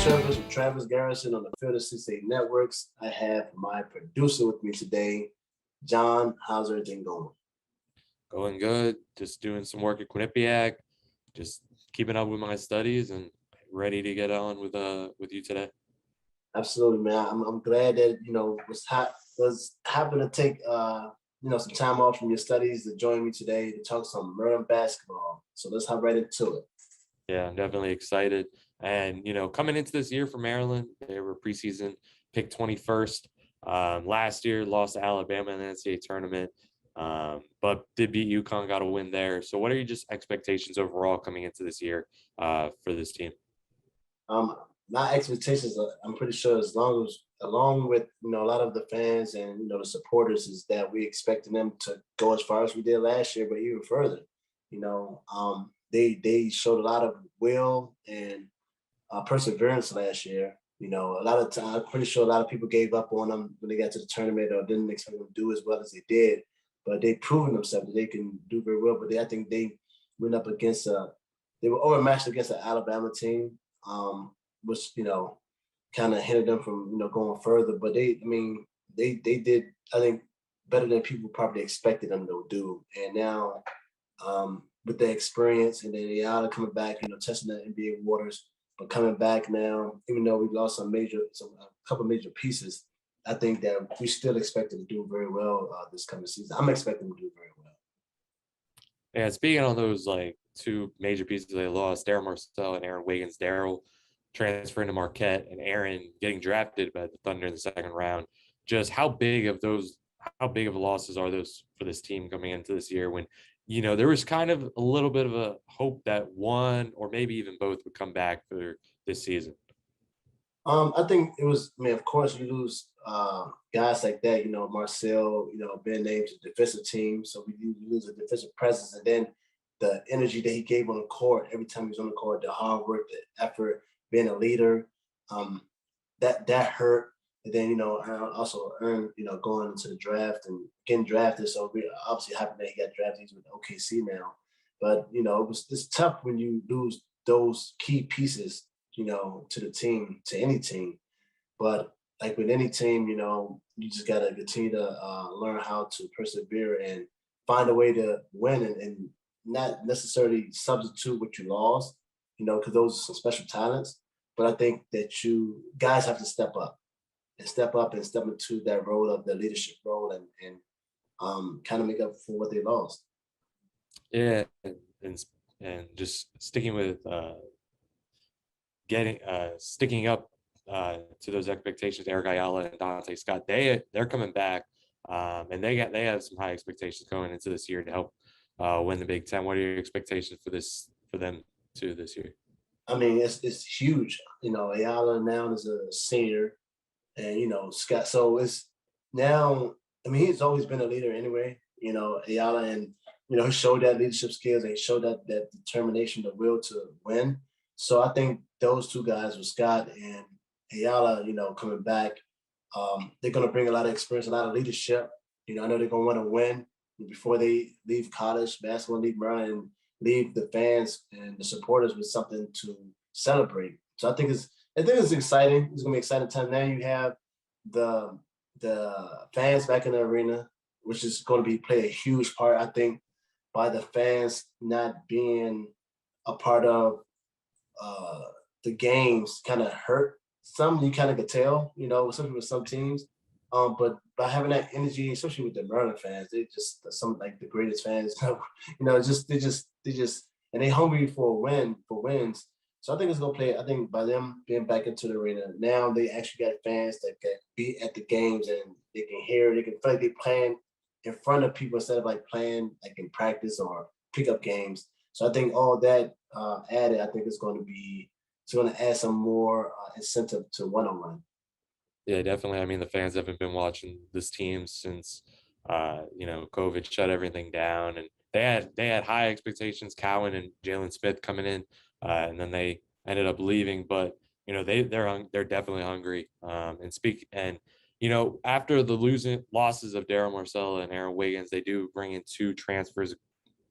Terrapins with Travis Garrison on the Field of 68 Networks. I have my producer with me today, John. How's everything going? Going good. Just doing some work at Quinnipiac. Just keeping up with my studies and ready to get on with you today. Absolutely, man. I'm glad that was happen to take some time off from your studies to join me today to talk some Maryland basketball. So let's hop right into it. Yeah, I'm definitely excited. And coming into this year for Maryland, they were preseason picked 21st. Last year, lost to Alabama in the NCAA tournament, but did beat UConn, got a win there. So, what are your just expectations overall coming into this year for this team? Um, my expectations are, I'm pretty sure, along with a lot of the fans and the supporters, is that we expecting them to go as far as we did last year, but even further. They showed a lot of will and perseverance last year. A lot of time, I'm pretty sure a lot of people gave up on them when they got to the tournament or didn't expect them to do as well as they did. But they proven themselves that they can do very well. But I think they went up against they were overmatched against an Alabama team, which kind of hindered them from going further. But they did, I think, better than people probably expected them to do. And now with the experience and then Ayala coming back, testing the NBA waters, but coming back now, even though we lost a couple major pieces, I think that we still expect them to do very well this coming season. I'm expecting them to do very well. Yeah, speaking on those like two major pieces they lost, Darryl Marcel and Aaron Wiggins. Darryl transferring to Marquette and Aaron getting drafted by the Thunder in the second round. Just how big of losses are those for this team coming into this year when there was kind of a little bit of a hope that one or maybe even both would come back for this season? I think it was. I mean, of course, you lose guys like that. Marcel. Ben names a defensive team, so you lose a defensive presence, and then the energy that he gave on the court every time he was on the court, the hard work, the effort, being a leader, that hurt. And then Aaron also earned going into the draft and getting drafted. So we obviously happy that he got drafted. He's with OKC now, but it's tough when you lose those key pieces to the team, to any team. But like with any team, you just got to continue to learn how to persevere and find a way to win and not necessarily substitute what you lost, because those are some special talents. But I think that you guys have to step up and step into that role of the leadership role and kind of make up for what they lost. Yeah, and just sticking with sticking up to those expectations. Eric Ayala and Dante Scott, they're coming back, and they have some high expectations going into this year to help win the Big Ten. What are your expectations for them too this year? I mean, it's huge. Ayala now is a senior, and Scott. So it's now. I mean, he's always been a leader anyway. Ayala, and he showed that leadership skills and he showed that determination, the will to win. So I think those two guys with Scott and Ayala, coming back, they're going to bring a lot of experience, a lot of leadership. I know they're going to want to win before they leave college basketball, leave Maryland, and leave the fans and the supporters with something to celebrate. So I think it's exciting. It's going to be an exciting time. Now you have the fans back in the arena, which is going to play a huge part, I think, by the fans not being a part of the games kind of hurt some. You kind of could tell, especially with some teams. But by having that energy, especially with the Maryland fans, they just some like the greatest fans. They just and they hungry for wins. So I think it's gonna play. I think by them being back into the arena now, they actually got fans that can be at the games and they can hear. They can feel like they playing in front of people instead of like playing like in practice or pickup games. So I think all that added, I think it's going to add some more incentive to one-on-one. Yeah, definitely. I mean, the fans haven't been watching this team since COVID shut everything down, and they had high expectations. Cowan and Jalen Smith coming in, and then they ended up leaving. But they're definitely hungry. After the losses of Darryl Marcel and Aaron Wiggins, they do bring in two transfers,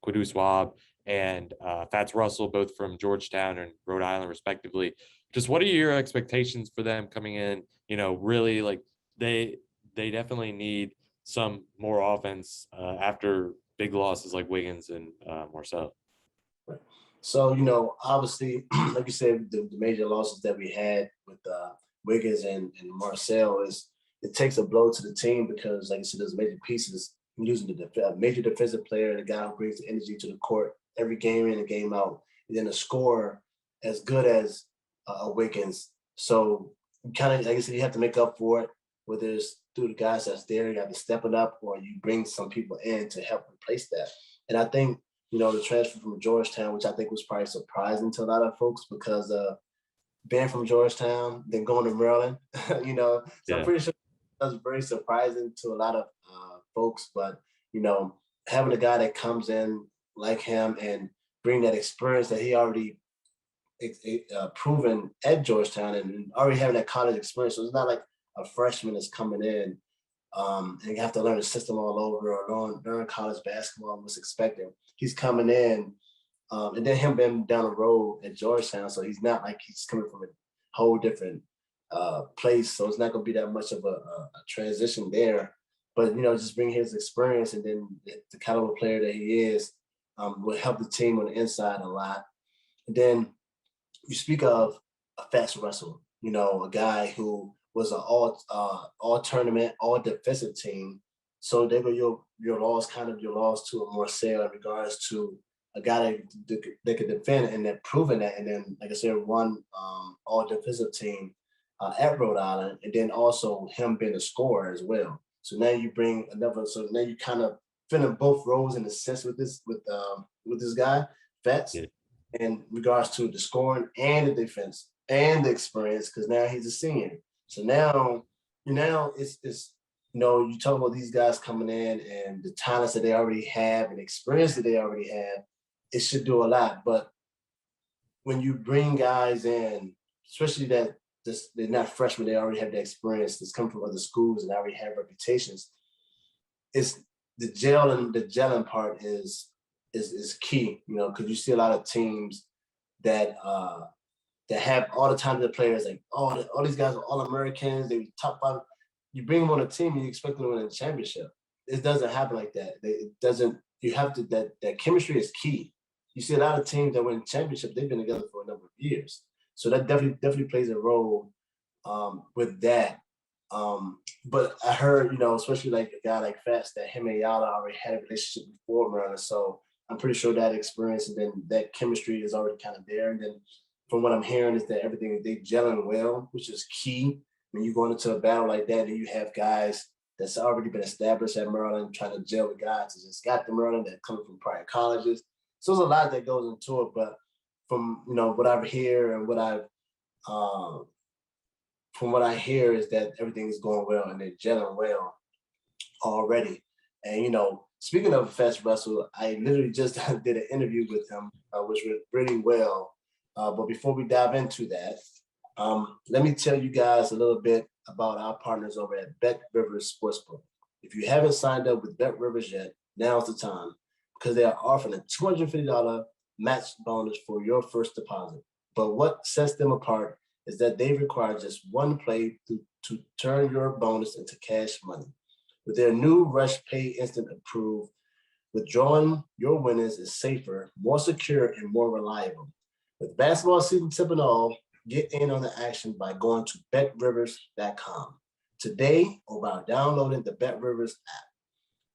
Quiddu Swab and Fats Russell, both from Georgetown and Rhode Island, respectively. just what are your expectations for them coming in? Really like they definitely need some more offense after big losses like Wiggins and Marcel. Right. So, obviously, like you said, the major losses that we had with Wiggins and Marcel is it takes a blow to the team because, like I said, there's major pieces. Losing the major defensive player, the guy who brings the energy to the court every game in and game out, and then a scorer as good as a Wiggins. So, kind of, like I said, you have to make up for it, whether it's through the guys that's there, you have to step it up, or you bring some people in to help replace that. And I think the transfer from Georgetown, which I think was probably surprising to a lot of folks because being from Georgetown, then going to Maryland, so I'm Yeah. pretty sure that was very surprising to a lot of folks. But, having a guy that comes in like him and bring that experience that he already proven at Georgetown and already having that college experience. So it's not like a freshman is coming in and you have to learn the system all over or learn college basketball and what's expected. He's coming in, and then him being down the road at Georgetown, so he's not like he's coming from a whole different place. So it's not going to be that much of a transition there. But just bring his experience and then the caliber player that he is will help the team on the inside a lot. And then you speak of a Fats Russell, a guy who was an all tournament, all defensive team. So they were your loss, kind of your loss to a Marcel in regards to a guy that could defend and then proven that, and then like I said, one all defensive team at Rhode Island, and then also him being a scorer as well. So now you bring another. So now you kind of filling both roles in a sense with this guy, Fats, Yeah. in regards to the scoring and the defense and the experience, because now he's a senior. So now it's you talk about these guys coming in and the talents that they already have and the experience that they already have, it should do a lot. But when you bring guys in, especially that they're not freshmen, they already have the experience that's come from other schools and already have reputations. It's the gelling part is key, because you see a lot of teams that have all the time the players like all these guys are all Americans, they top five. You bring them on a team and you expect them to win a championship. It doesn't happen like that. It doesn't. You have to that chemistry is key. You see a lot of teams that win championship, they've been together for a number of years. So that definitely plays a role with that. But I heard, especially like a guy like Fats, that him and Yala already had a relationship before Marana. So I'm pretty sure that experience and then that chemistry is already kind of there. And then from what I'm hearing is that everything they gelling well, which is key. When you go into a battle like that, and you have guys that's already been established at Maryland trying to gel with guys that just got to Maryland that come from prior colleges. So there's a lot that goes into it. But from what I've heard and from what I hear is that everything is going well and they're gelling well already. And speaking of Fats Russell, I literally just did an interview with him, which went really well. But before we dive into that, let me tell you guys a little bit about our partners over at BetRivers Sportsbook. If you haven't signed up with BetRivers yet, now's the time because they are offering a $250 match bonus for your first deposit. But what sets them apart is that they require just one play to turn your bonus into cash money. With their new Rush Pay Instant Approve, withdrawing your winnings is safer, more secure, and more reliable. With basketball season tipping off, get in on the action by going to betrivers.com today or by downloading the BetRivers app.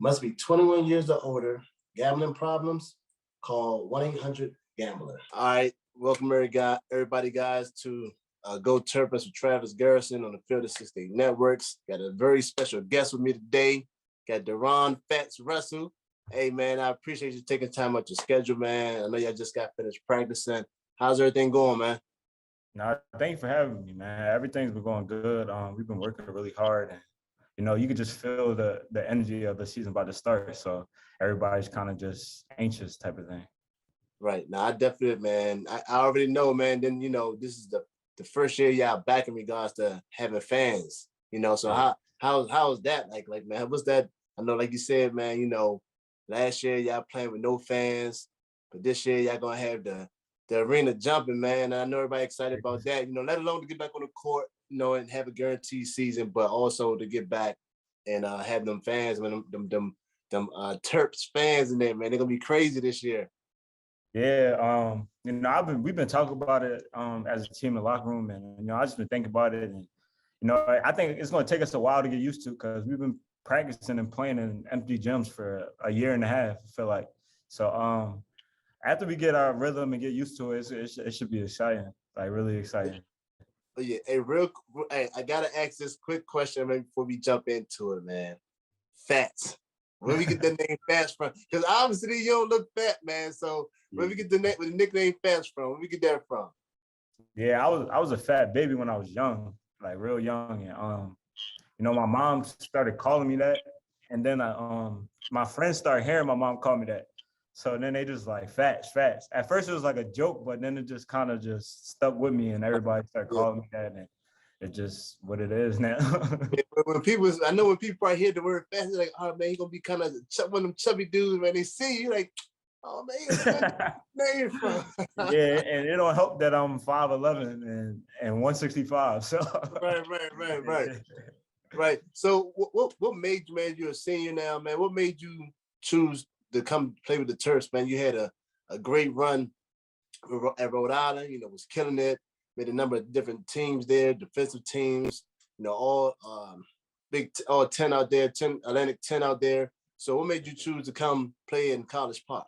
Must be 21 years or older. Gambling problems? Call 1-800-GAMBLER. All right, welcome everybody, guys, to Go Terrapins with Travis Garrison on the Field of 16 Networks. Got a very special guest with me today. Got Deron Fats Russell. Hey, man, I appreciate you taking time out your schedule, man. I know y'all just got finished practicing. How's everything going, man? No, thank you for having me, man. Everything's been going good. We've been working really hard, and you could just feel the energy of the season about to start. So everybody's kind of just anxious type of thing. Right. Now, I definitely, man. I already know, man. Then this is the first year y'all back in regards to having fans. So how's that like, man? What's that? I know, like you said, man. Last year y'all playing with no fans, but this year y'all gonna have the the arena jumping, man. I know everybody excited about that. You know, let alone to get back on the court, you know, and have a guaranteed season, but also to get back and have them fans, man, them Terps fans in there, man. They're gonna be crazy this year. Yeah, you know, we've been talking about it as a team in the locker room, and you know, I just been thinking about it, and you know, I think it's going to take us a while to get used to because we've been practicing and playing in empty gyms for a year and a half. I feel like so. After we get our rhythm and get used to it, it should be exciting, like really exciting. But yeah, hey, I gotta ask this quick question man, before we jump into it, man. Fats. Where we get the name Fats from? Because obviously you don't look fat, man. So where we get the nickname Fats from? Where we get that from? Yeah, I was a fat baby when I was young, like real young, and you know, my mom started calling me that, and then my friends started hearing my mom call me that. So then they just like Fats. At first it was like a joke, but then it just kind of just stuck with me, and everybody started calling me that, and it's just what it is now. Yeah, when people, I know when people probably hear the word fat, they're like, "Oh man, he gonna be kind of one of them chubby dudes." Man, they see you like, "Oh man, where you from?" Yeah, and it don't help that I'm 5'11" and 165. So right. So what made you, man? You're a senior now, man. What made you choose to come play with the Terps, man? You had a great run at Rhode Island. You know, was killing it. Made a number of different teams there, defensive teams. You know, all all 10 out there, 10 Atlantic 10 out there. So what made you choose to come play in College Park?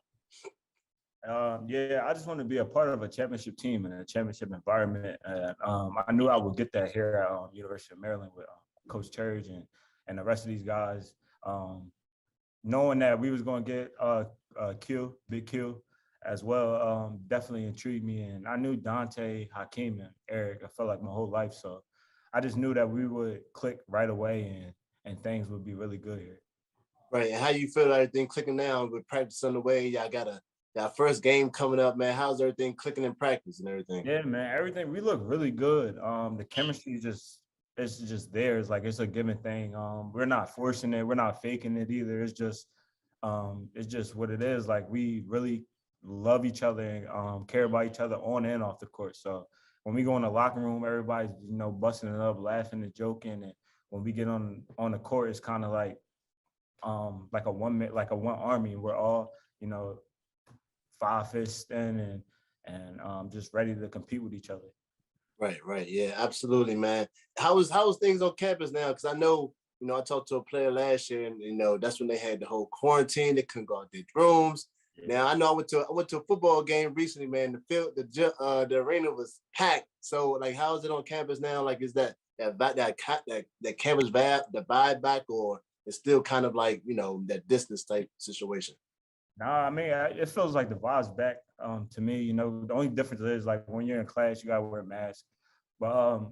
Yeah, I just want to be a part of a championship team and a championship environment. I knew I would get that here at University of Maryland with Coach Church and the rest of these guys. Knowing that we was going to get Big Q as well, definitely intrigued me. And I knew Dante, Hakeem, and Eric, I felt like my whole life. So I just knew that we would click right away and things would be really good here. Right. And how you feel like everything clicking now with practice on the way? Y'all got that first game coming up, man. How's everything clicking in practice and everything? Yeah, man. Everything, we look really good. The chemistry it's just there. It's like it's a given thing. We're not forcing it, we're not faking it either. It's just what it is. Like we really love each other and care about each other on and off the court. So when we go in the locker room, everybody's, you know, busting it up, laughing and joking. And when we get on the court, it's kind of like a one army. We're all, you know, 5 fists in and just ready to compete with each other. Right. Yeah, absolutely, man. How's things on campus now? Because I know, you know, I talked to a player last year, and you know, that's when they had the whole quarantine. They couldn't go out their rooms. Yeah. Now I know I went to a football game recently, man. The arena was packed. So like, how is it on campus now? Like, is that campus vibe back, or it's still kind of like, you know, that distance type situation? Nah, I mean, it feels like the vibe's back to me. You know, the only difference is like when you're in class, you gotta wear a mask. But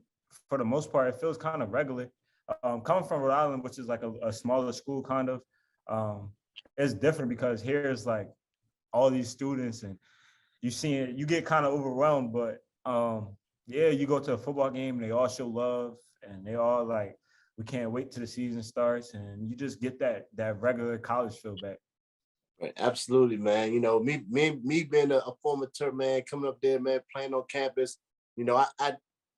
for the most part, it feels kind of regular. Coming from Rhode Island, which is like a smaller school, kind of, it's different because here is like all these students, and you get kind of overwhelmed. But yeah, you go to a football game, and they all show love, and they all like, we can't wait till the season starts, and you just get that regular college feel back. Right, absolutely, man. You know, me being a former Terp, man, coming up there, man, playing on campus. You know,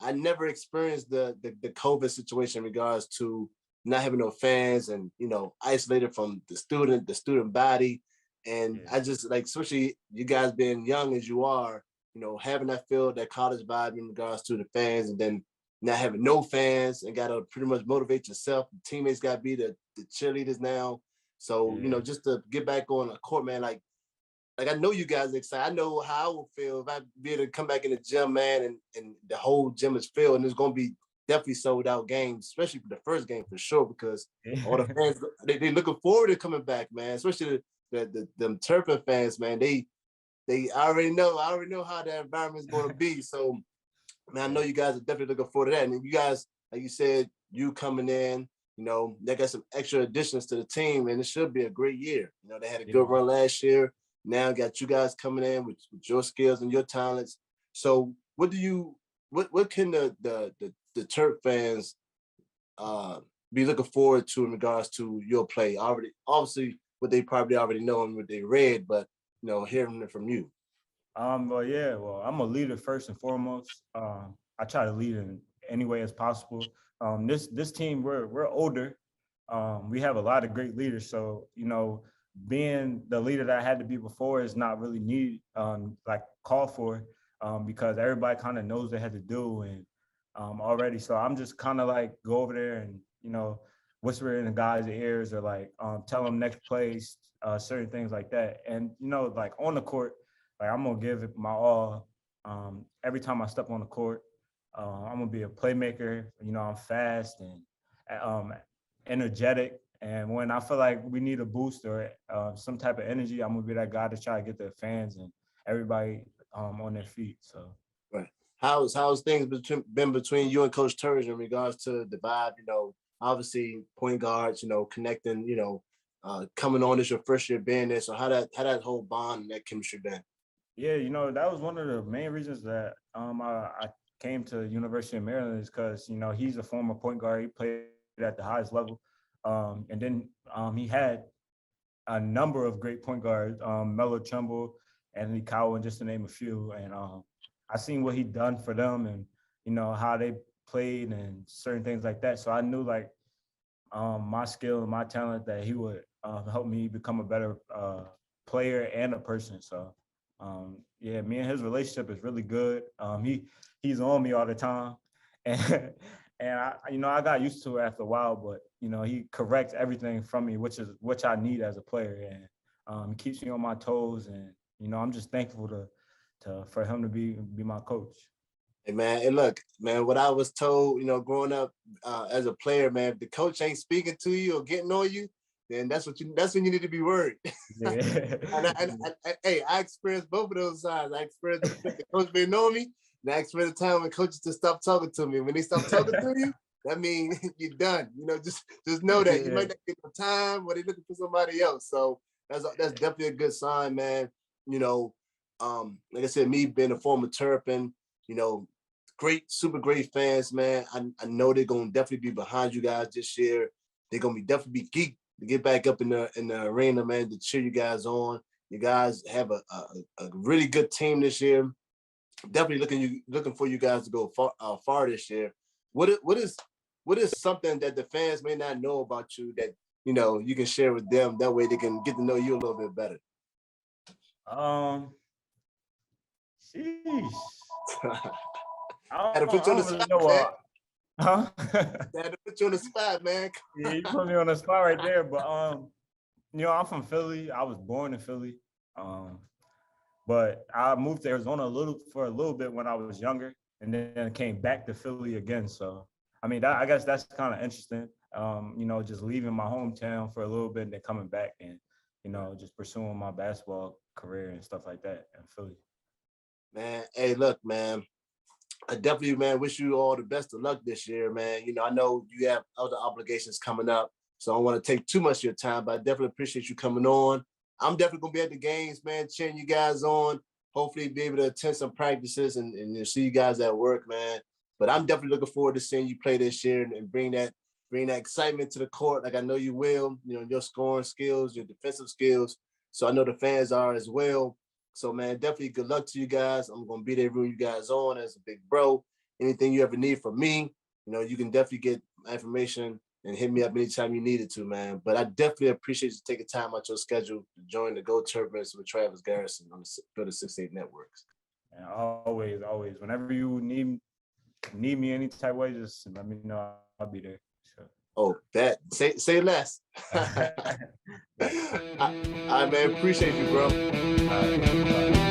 I never experienced the COVID situation in regards to not having no fans and, you know, isolated from the student body. And I just like, especially you guys being young as you are, you know, having that feel, that college vibe in regards to the fans, and then not having no fans and got to pretty much motivate yourself. The teammates got to be the cheerleaders now. So, you know, just to get back on the court, man, like I know you guys are excited. I know how I would feel if I be able to come back in the gym, man, and the whole gym is filled, and it's going to be definitely sold out games, especially for the first game for sure, because all the fans, they looking forward to coming back, man, especially them Terrapin fans, man. I already know how that environment is going to be. So, man, I know you guys are definitely looking forward to that. And you guys, like you said, you coming in, you know, they got some extra additions to the team, and it should be a great year. You know, they had a good run last year. Now got you guys coming in with your skills and your talents. So what can the Terp fans be looking forward to in regards to your play? Obviously what they probably already know and what they read, but you know, hearing it from you. Well, I'm a leader first and foremost. I try to lead in any way as possible. This team, we're older. We have a lot of great leaders. So, being the leader that I had to be before is not really needed, like called for, because everybody kind of knows they had to do and already. So I'm just kind of like go over there and, whisper in the guys' ears or like tell them next place, certain things like that. And, like on the court, like I'm gonna give it my all. Every time I step on the court, I'm gonna be a playmaker. I'm fast and energetic. And when I feel like we need a boost or some type of energy, I'm gonna be that guy to try to get the fans and everybody on their feet. So, right. How's things been between you and Coach Turge in regards to the vibe? Obviously point guards. Connecting. Coming on this your first year being there. So how that whole bond and that chemistry been? Yeah, that was one of the main reasons that I came to University of Maryland is because, he's a former point guard. He played at the highest level. And then he had a number of great point guards, Melo Trimble, Anthony Cowan, just to name a few. And I seen what he done for them and, how they played and certain things like that. So I knew like my skill and my talent that he would help me become a better player and a person. So yeah, me and his relationship is really good. He's on me all the time, and I got used to it after a while. But he corrects everything from me, which I need as a player, and he keeps me on my toes. And I'm just thankful for him to be my coach. Hey man, and look, man, what I was told, growing up as a player, man, if the coach ain't speaking to you or getting on you, then that's when you need to be worried. Yeah. Hey, I experienced both of those sides. I experienced the coach being on me, and I experienced the time when coaches just stop talking to me. When they stop talking to you, that means you're done. Just know that you might not get the time, or they're looking for somebody else. So that's definitely a good sign, man. Like I said, me being a former Terrapin, super great fans, man. I know they're gonna definitely be behind you guys this year. They're gonna definitely be geeked to get back up in the arena, man, to cheer you guys on. You guys have a really good team this year. Definitely looking for you guys to go far this year. What is something that the fans may not know about you that you can share with them? That way they can get to know you a little bit better. Sheesh. I had to put you on the spot, man. Huh? I had to put you on the spot, man. Yeah, you put me on the spot right there. But I'm from Philly. I was born in Philly. But I moved to Arizona for a little bit when I was younger, and then came back to Philly again. So I mean, I guess that's kind of interesting. Just leaving my hometown for a little bit and then coming back and just pursuing my basketball career and stuff like that in Philly. Man, hey, look, man. I definitely, man, wish you all the best of luck this year, man. I know you have other obligations coming up, so I don't want to take too much of your time, but I definitely appreciate you coming on. I'm definitely going to be at the games, man, cheering you guys on. Hopefully be able to attend some practices and see you guys at work, man. But I'm definitely looking forward to seeing you play this year and bring that excitement to the court like I know you will, your scoring skills, your defensive skills. So I know the fans are as well. So, man, definitely good luck to you guys. I'm going to be there rooting you guys on as a big bro. Anything you ever need from me, you can definitely get my information and hit me up anytime you need it to, man. But I definitely appreciate you taking time out your schedule to join the Go Terrapins with Travis Garrison on the 68 Networks. And always. Whenever you need me any type of way, just let me know. I'll be there. Sure. Oh, that. Say less. All right, man. Appreciate you, bro. All right.